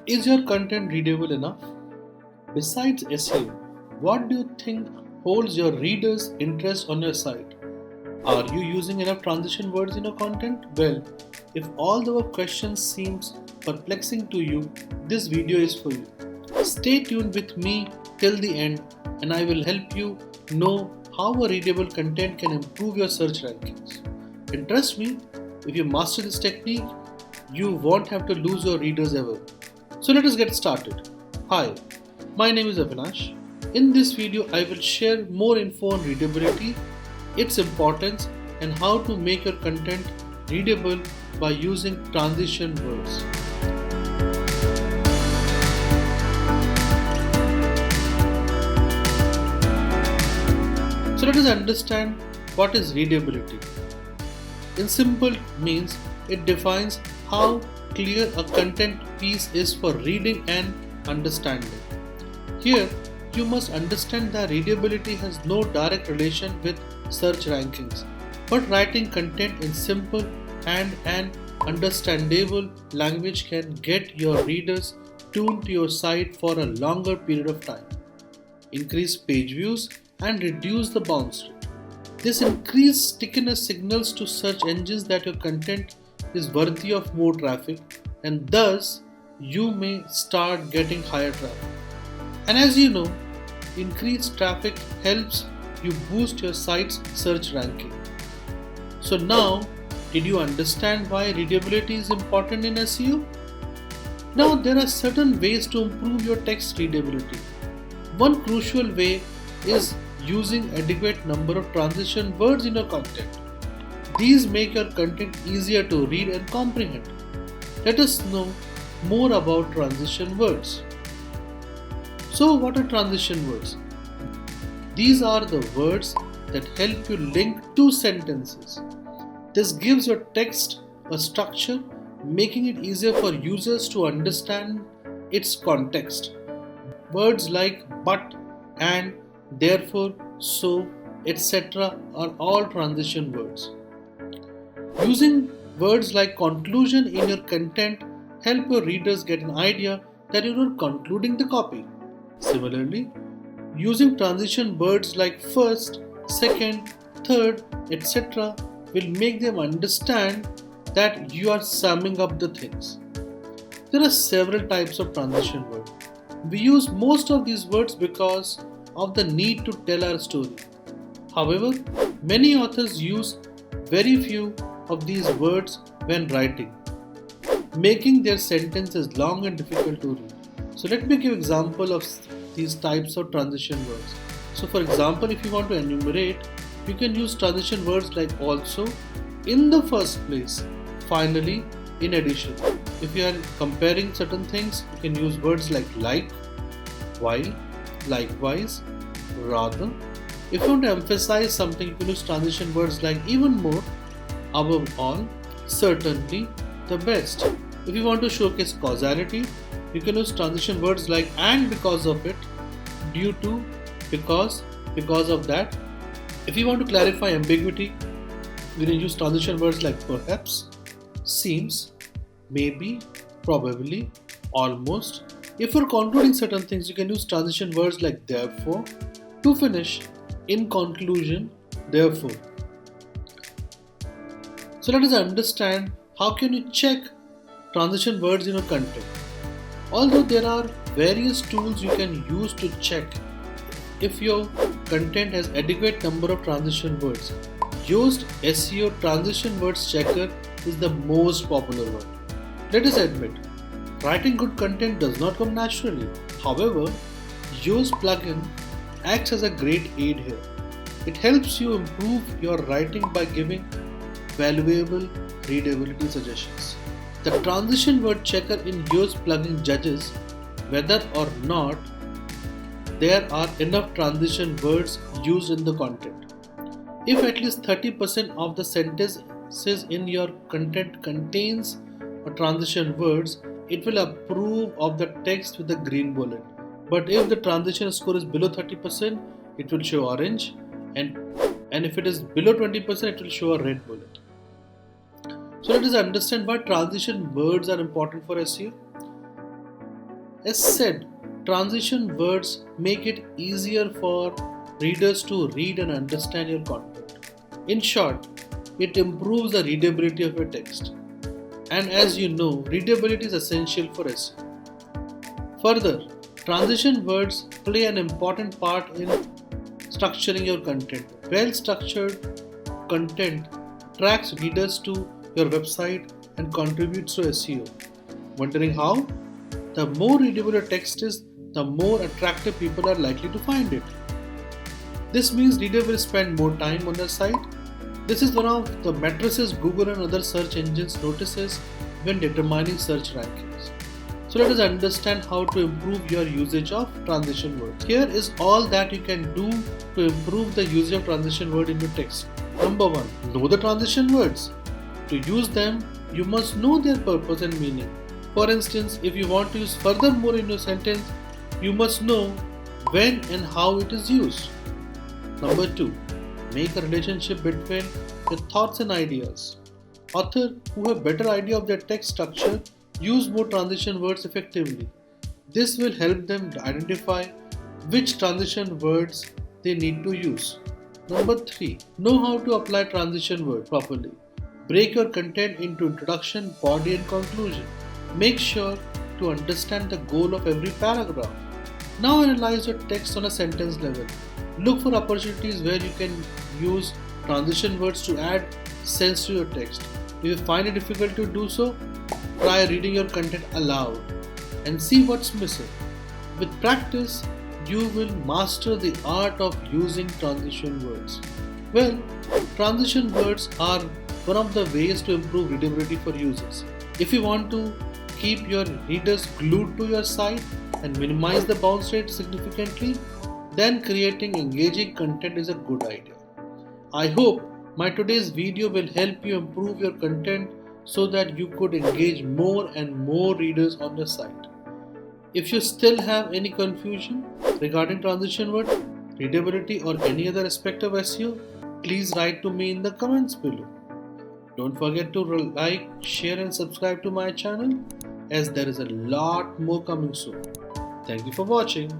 Is your content readable enough? Besides SEO, what do you think holds your readers' interest on your site? Are you using enough transition words in your content? Well, if all the above questions seems perplexing to you, this video is for you. Stay tuned with me till the end and I will help you know how a readable content can improve your search rankings. And trust me, if you master this technique, you won't have to lose your readers ever. So let us get started. Hi, my name is Avinash. In this video, I will share more info on readability, its importance, and how to make your content readable by using transition words. So let us understand what is readability. In simple means it defines how clear a content piece is for reading and understanding. Here, you must understand that readability has no direct relation with search rankings, but writing content in simple and an understandable language can get your readers tuned to your site for a longer period of time, increase page views, and reduce the bounce rate. This increased stickiness signals to search engines that your content is worthy of more traffic, and thus you may start getting higher traffic. And as you know, increased traffic helps you boost your site's search ranking. So now, did you understand why readability is important in SEO? Now there are certain ways to improve your text readability. One crucial way is using adequate number of transition words in your content. These make your content easier to read and comprehend. Let us know more about transition words. So what are transition words? These are the words that help you link two sentences. This gives your text a structure, making it easier for users to understand its context. Words like but, and, therefore, so, etc. are all transition words. Using words like conclusion in your content help your readers get an idea that you are concluding the copy. Similarly, using transition words like first, second, third, etc. will make them understand that you are summing up the things. There are several types of transition words. We use most of these words because of the need to tell our story. However, many authors use very few of these words when writing, making their sentences long and difficult to read. So let me give example of these types of transition words. So for example, if you want to enumerate, you can use transition words like also, in the first place, finally, in addition. If you are comparing certain things, you can use words like, while, likewise, rather. If you want to emphasize something, you can use transition words like even more, above all, certainly, the best. If you want to showcase causality, you can use transition words like and because of it, due to, because of that. If you want to clarify ambiguity, you can use transition words like perhaps, seems, maybe, probably, almost. If you're concluding certain things, you can use transition words like therefore. To finish, in conclusion, therefore. So let us understand how can you check transition words in your content. Although there are various tools you can use to check if your content has adequate number of transition words, Yoast SEO Transition Words Checker is the most popular one. Let us admit, writing good content does not come naturally. However, Yoast plugin acts as a great aid here. It helps you improve your writing by giving valuable readability suggestions. The transition word checker in Yoast plugin judges whether or not there are enough transition words used in the content. If at least 30% of the sentences in your content contains a transition words, it will approve of the text with a green bullet. But if the transition score is below 30%, it will show orange, and if it is below 20%, it will show a red bullet. So let us understand why transition words are important for SEO. As said, transition words make it easier for readers to read and understand your content. In short, it improves the readability of your text. And as you know, readability is essential for SEO. Further, transition words play an important part in structuring your content. Well structured content attracts readers to your website and contributes to SEO. Wondering how? The more readable your text is, the more attractive people are likely to find it. This means readers will spend more time on the site. This is one of the matrices Google and other search engines notices when determining search rankings. So let us understand how to improve your usage of transition words. Here is all that you can do to improve the usage of transition word in your text. Number 1. Know the transition words. To use them, you must know their purpose and meaning. For instance, if you want to use furthermore in your sentence, you must know when and how it is used. Number 2. Make a relationship between your thoughts and ideas. Authors who have better idea of their text structure use more transition words effectively. This will help them identify which transition words they need to use. Number 3. Know how to apply transition words properly. Break your content into introduction, body and conclusion. Make sure to understand the goal of every paragraph. Now analyze your text on a sentence level. Look for opportunities where you can use transition words to add sense to your text. If you find it difficult to do so, try reading your content aloud and see what's missing. With practice, you will master the art of using transition words. Well, transition words are one of the ways to improve readability for users. If you want to keep your readers glued to your site and minimize the bounce rate significantly, then creating engaging content is a good idea. I hope my today's video will help you improve your content so that you could engage more and more readers on your site. If you still have any confusion regarding transition word, readability or any other aspect of SEO, please write to me in the comments below. Don't forget to like, share and subscribe to my channel as there is a lot more coming soon. Thank you for watching.